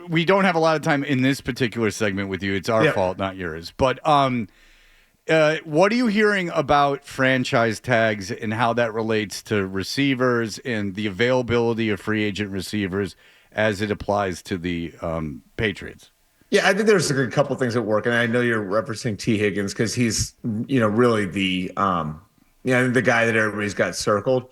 we don't have a lot of time in this particular segment with you. It's our fault, not yours. But what are you hearing about franchise tags and how that relates to receivers and the availability of free agent receivers as it applies to the Patriots? Yeah, I think there's a couple things at work, and I know you're referencing Tee Higgins because he's, really the, the guy that everybody's got circled,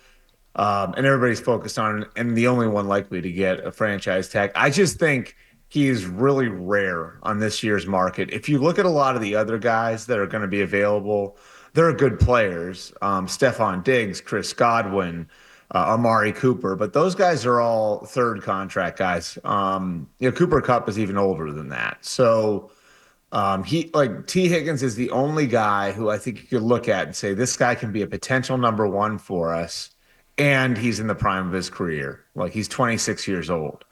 and everybody's focused on, and the only one likely to get a franchise tag. I just think he is really rare on this year's market. If you look at a lot of the other guys that are going to be available, they're good players. Stefon Diggs, Chris Godwin, Amari Cooper, but those guys are all third contract guys. Cooper Kupp is even older than that. So he like Tee Higgins is the only guy who I think you could look at and say this guy can be a potential number one for us, and he's in the prime of his career. Like he's 26 years old.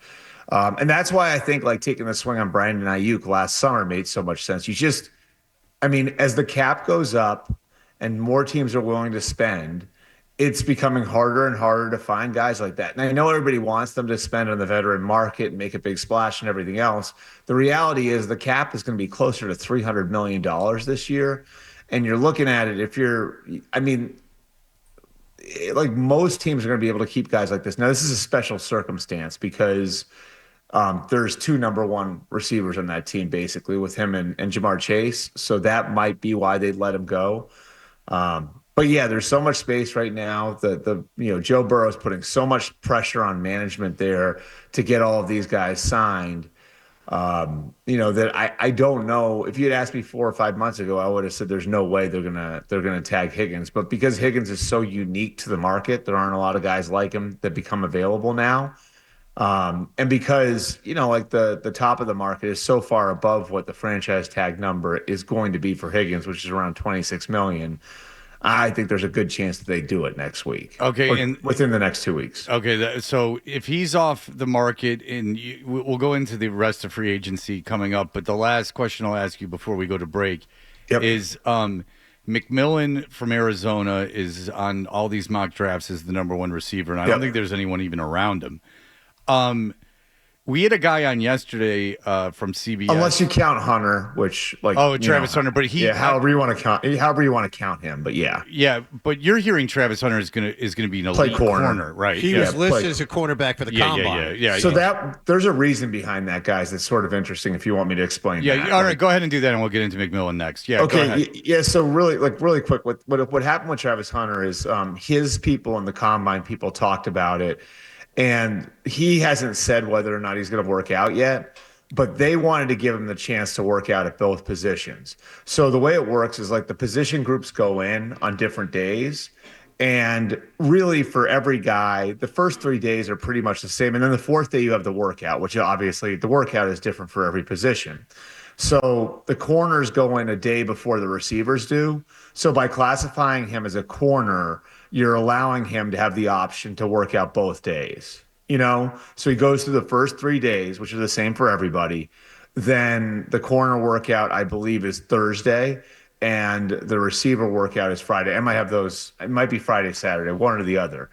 And that's why I think like taking the swing on Brandon Ayuk last summer made so much sense. As the cap goes up and more teams are willing to spend, it's becoming harder and harder to find guys like that. And I know everybody wants them to spend on the veteran market and make a big splash and everything else. The reality is the cap is going to be closer to $300 million this year. And you're looking at it, like most teams are going to be able to keep guys like this. Now, this is a special circumstance because there's two number one receivers on that team, basically, with him and Jamar Chase. So that might be why they'd let him go. But yeah, there's so much space right now. Joe Burrow's putting so much pressure on management there to get all of these guys signed. That I don't know. If you had asked me 4 or 5 months ago, I would have said there's no way they're gonna tag Higgins. But because Higgins is so unique to the market, there aren't a lot of guys like him that become available now. And because, the top of the market is so far above what the franchise tag number is going to be for Higgins, which is around 26 million. I think there's a good chance that they do it next week. Okay, and within the next 2 weeks. Okay, so if he's off the market, and we'll go into the rest of free agency coming up, but the last question I'll ask you before we go to break is McMillan from Arizona is on all these mock drafts as the number one receiver, and I don't think there's anyone even around him. We had a guy on yesterday from CBS. Unless you count Hunter, which Travis Hunter, but however you want to count him, but yeah. But you're hearing Travis Hunter is gonna be an elite corner, right? He was listed as a cornerback for the combine. Yeah. So there's a reason behind that, guys. That's sort of interesting. If you want me to explain, that. All right, go ahead and do that, and we'll get into McMillan next. Yeah, okay, yeah. So really quick, what happened with Travis Hunter is his people and the combine people talked about it. And he hasn't said whether or not he's going to work out yet, but they wanted to give him the chance to work out at both positions. So the way it works is like the position groups go in on different days. And really for every guy, the first 3 days are pretty much the same. And then the fourth day you have the workout, which obviously the workout is different for every position. So the corners go in a day before the receivers do. So by classifying him as a corner, you're allowing him to have the option to work out both days, So he goes through the first 3 days, which are the same for everybody. Then the corner workout, I believe, is Thursday, and the receiver workout is Friday. I might have those. It might be Friday, Saturday, one or the other.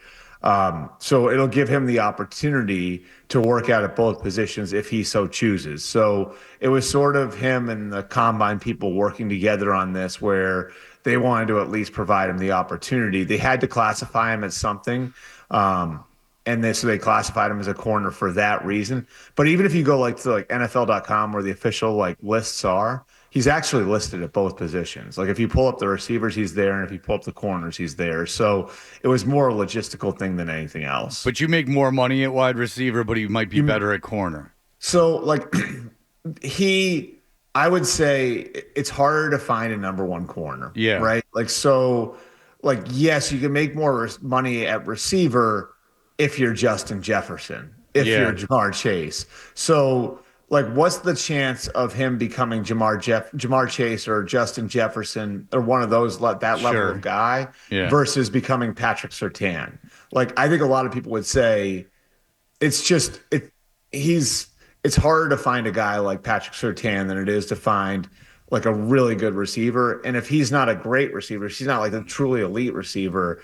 So it'll give him the opportunity to work out at both positions if he so chooses. So it was sort of him and the combine people working together on this, where they wanted to at least provide him the opportunity. They had to classify him as something. So they classified him as a corner for that reason. But even if you go to NFL.com where the official lists are, he's actually listed at both positions. Like if you pull up the receivers, he's there. And if you pull up the corners, he's there. So it was more a logistical thing than anything else. But you make more money at wide receiver, but he might be better at corner. So I would say it's harder to find a number one corner. Yeah. Right. Yes, you can make more money at receiver if you're Justin Jefferson, if you're Jamar Chase. So what's the chance of him becoming Jamar Chase or Justin Jefferson or one of those, that level of guy versus becoming Patrick Surtain? I think a lot of people would say it's harder to find a guy like Patrick Surtain than it is to find a really good receiver. And if he's not a great receiver, if he's not a truly elite receiver,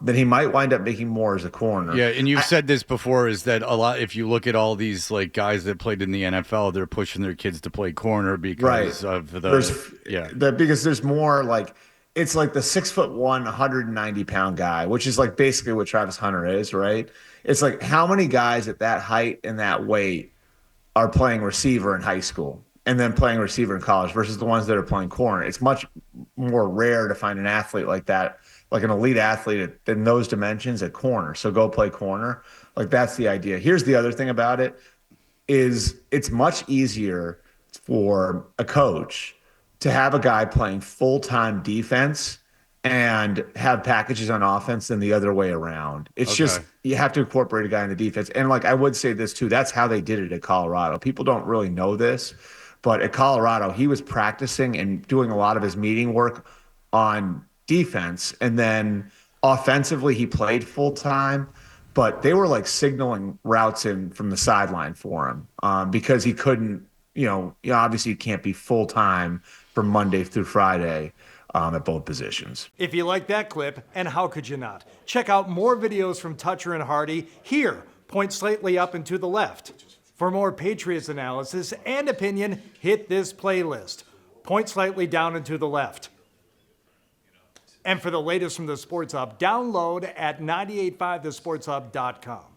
then he might wind up making more as a corner. Yeah, and you've said this before, is that a lot, if you look at all these like guys that played in the NFL, they're pushing their kids to play corner because of because there's more like, it's like the 6'1", 190-pound guy, which is like basically what Travis Hunter is, right? It's like, how many guys at that height and that weight are playing receiver in high school and then playing receiver in college versus the ones that are playing corner? It's much more rare to find an athlete like that, like an elite athlete in those dimensions at corner. So go play corner. Like, that's the idea. Here's the other thing about it is it's much easier for a coach to have a guy playing full-time defense and have packages on offense than the other way around. It's just, you have to incorporate a guy in the defense. And like, I would say this too, that's how they did it at Colorado. People don't really know this, but at Colorado, he was practicing and doing a lot of his meeting work on defense. And then offensively, he played full-time, but they were like signaling routes in from the sideline for him because he couldn't, obviously you can't be full-time from Monday through Friday at both positions. If you like that clip, and how could you not? Check out more videos from Toucher and Hardy here. Point slightly up and to the left. For more Patriots analysis and opinion, hit this playlist. Point slightly down and to the left. And for the latest from the Sports Hub, download at 985thesportshub.com.